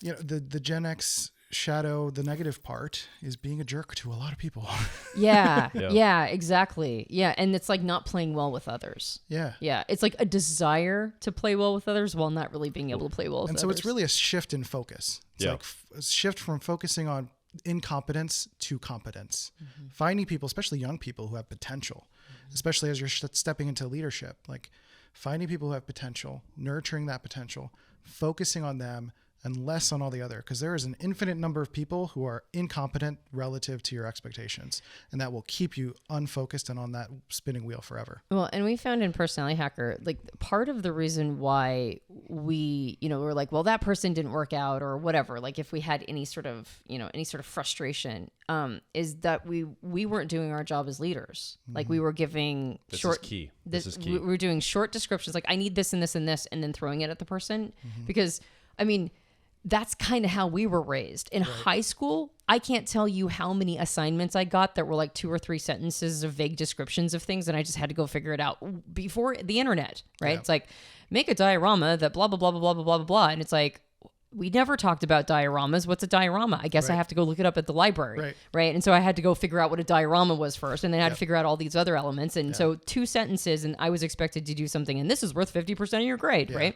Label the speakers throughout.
Speaker 1: The Gen X shadow, the negative part is being a jerk to a lot of people.
Speaker 2: Yeah, exactly. Yeah. And it's like not playing well with others.
Speaker 1: Yeah.
Speaker 2: Yeah. It's like a desire to play well with others while not really being able to play well with
Speaker 1: and
Speaker 2: others.
Speaker 1: so it's really a shift in focus. It's like a shift from focusing on incompetence to competence. Finding people, especially young people who have potential, especially as you're stepping into leadership, like finding people who have potential, nurturing that potential, focusing on them and less on all the other, because there is an infinite number of people who are incompetent relative to your expectations, and that will keep you unfocused and on that spinning wheel forever.
Speaker 2: Well, and we found in Personality Hacker, like part of the reason why we, we're like, well, that person didn't work out or whatever, like if we had any sort of frustration, is that we weren't doing our job as leaders. Like we were giving
Speaker 3: This is key.
Speaker 2: We were doing short descriptions, like I need this and this and this, and then throwing it at the person. Because, I mean, that's kind of how we were raised. In high school, I can't tell you how many assignments I got that were like 2 or 3 sentences of vague descriptions of things, and I just had to go figure it out before the internet, right? Yeah. It's like, make a diorama that blah, blah, blah, blah, blah, blah, blah, blah. And it's like, we never talked about dioramas. What's a diorama? I guess I have to go look it up at the library, right? And so I had to go figure out what a diorama was first, and then I had to figure out all these other elements. And so 2 sentences, and I was expected to do something, and this is worth 50% of your grade, right?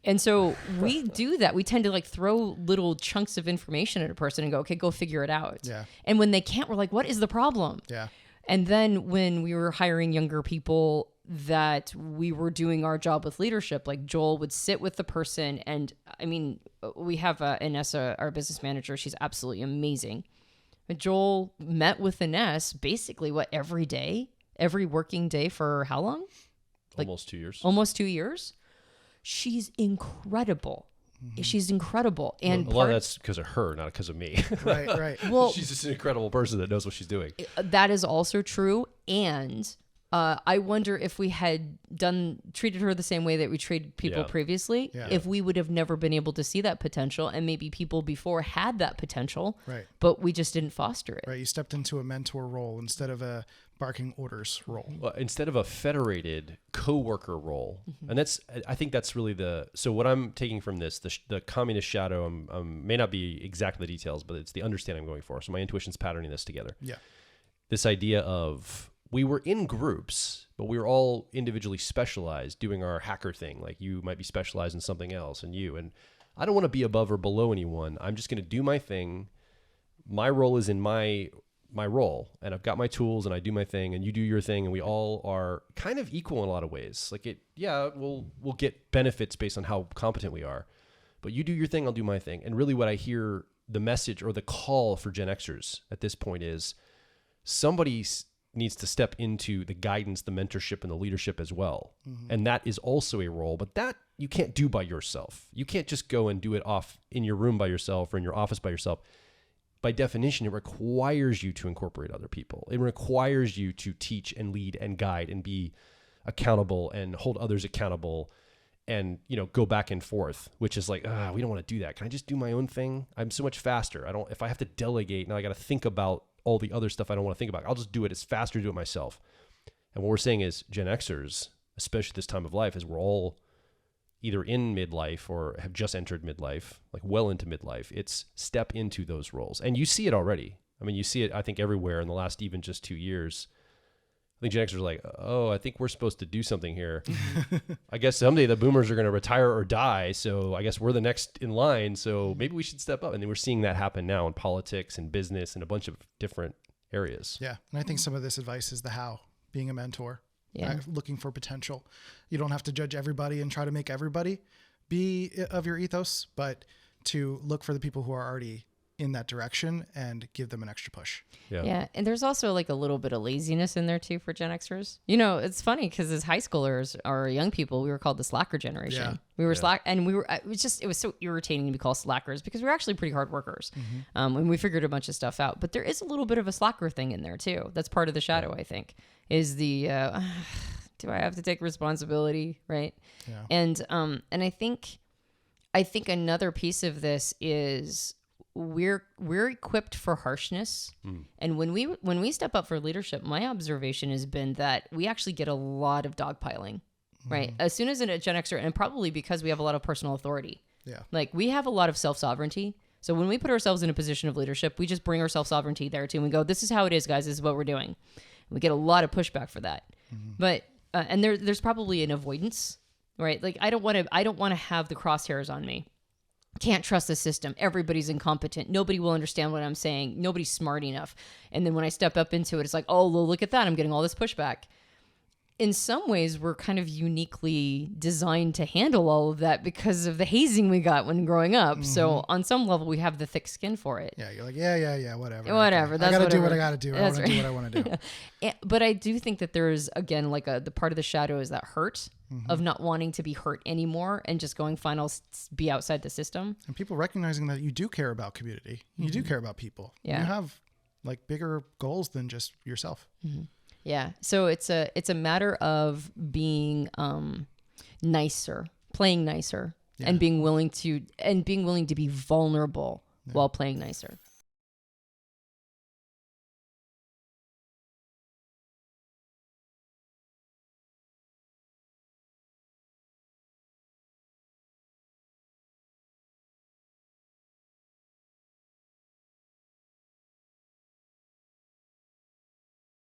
Speaker 2: And so we do that. We tend to like throw little chunks of information at a person and go, okay, go figure it out.
Speaker 1: Yeah.
Speaker 2: And when they can't, we're like, what is the problem?
Speaker 1: Yeah.
Speaker 2: And then when we were hiring younger people that we were doing our job with leadership, like Joel would sit with the person. And I mean, we have Inessa, our business manager. She's absolutely amazing. But Joel met with Iness basically every day, every working day for how long?
Speaker 3: Like, almost 2 years.
Speaker 2: Almost 2 years. She's incredible. She's incredible. And
Speaker 3: a lot of that's because of her, not because of me.
Speaker 1: Right.
Speaker 2: Well,
Speaker 3: she's just an incredible person that knows what she's doing.
Speaker 2: That is also true. And I wonder if we had treated her the same way that we treated people previously, if we would have never been able to see that potential, and maybe people before had that potential, but we just didn't foster it.
Speaker 1: Right. You stepped into a mentor role instead of a barking orders role.
Speaker 3: Well, instead of a federated co-worker role. And I think that's really so what I'm taking from this, the communist shadow, may not be exactly the details, but it's the understanding I'm going for. So my intuition's patterning this together.
Speaker 1: Yeah.
Speaker 3: This idea of, we were in groups, but we were all individually specialized doing our hacker thing. Like you might be specialized in something else, and I don't want to be above or below anyone. I'm just going to do my thing. My role is in my role, and I've got my tools, and I do my thing, and you do your thing, and we all are kind of equal in a lot of ways. Like we'll get benefits based on how competent we are, but you do your thing, I'll do my thing. And really what I hear, the message or the call for Gen Xers at this point is somebody needs to step into the guidance, the mentorship, and the leadership as well. And that is also a role, but that you can't do by yourself. You can't just go and do it off in your room by yourself or in your office by yourself. By definition, it requires you to incorporate other people. It requires you to teach and lead and guide and be accountable and hold others accountable and, go back and forth, which is like, we don't want to do that. Can I just do my own thing? I'm so much faster. If I have to delegate, now I got to think about all the other stuff I don't want to think about. I'll just do it. It's faster to do it myself. And what we're saying is Gen Xers, especially this time of life, is we're all either in midlife or have just entered midlife, like well into midlife. It's step into those roles. And you see it already. I mean, you see it, I think, everywhere in the last even just 2 years. I think Gen Xers are like, I think we're supposed to do something here. I guess someday the boomers are going to retire or die. So I guess we're the next in line. So maybe we should step up. And then we're seeing that happen now in politics and business and a bunch of different areas.
Speaker 1: Yeah. And I think some of this advice is the how, being a mentor, looking for potential. You don't have to judge everybody and try to make everybody be of your ethos, but to look for the people who are already in that direction and give them an extra push.
Speaker 2: Yeah. And there's also like a little bit of laziness in there too for Gen Xers. It's funny because as high schoolers or young people, we were called the slacker generation. Yeah. We were slack, and it was so irritating to be called slackers because we were actually pretty hard workers. And we figured a bunch of stuff out, but there is a little bit of a slacker thing in there too. That's part of the shadow, I think, is the, do I have to take responsibility? Right. Yeah. And I think another piece of this is, we're equipped for harshness. And when we step up for leadership, my observation has been that we actually get a lot of dogpiling, right? As soon as a Gen Xer, and probably because we have a lot of personal authority,
Speaker 1: Yeah.
Speaker 2: Like we have a lot of self-sovereignty. So when we put ourselves in a position of leadership, we just bring our self-sovereignty there too. And we go, this is how it is, guys. This is what we're doing. We get a lot of pushback for that. But, and there's probably an avoidance, right? Like I don't want to have the crosshairs on me. Can't trust the system. Everybody's incompetent. Nobody will understand what I'm saying. Nobody's smart enough. And then when I step up into it, it's like, oh, well, look at that. I'm getting all this pushback. In some ways, we're kind of uniquely designed to handle all of that because of the hazing we got when growing up. So on some level, we have the thick skin for it.
Speaker 1: Yeah, you're like, yeah, whatever.
Speaker 2: Whatever.
Speaker 1: Okay. I got to do what I got to do. I want to do what I want to do.
Speaker 2: But I do think that there's, again, like the part of the shadow is that hurt of not wanting to be hurt anymore and just going, fine, I'll be outside the system.
Speaker 1: And people recognizing that you do care about community. You do care about people.
Speaker 2: Yeah.
Speaker 1: You have like bigger goals than just yourself.
Speaker 2: Yeah. So it's a matter of being nicer, playing nicer, and being willing to be vulnerable while playing nicer.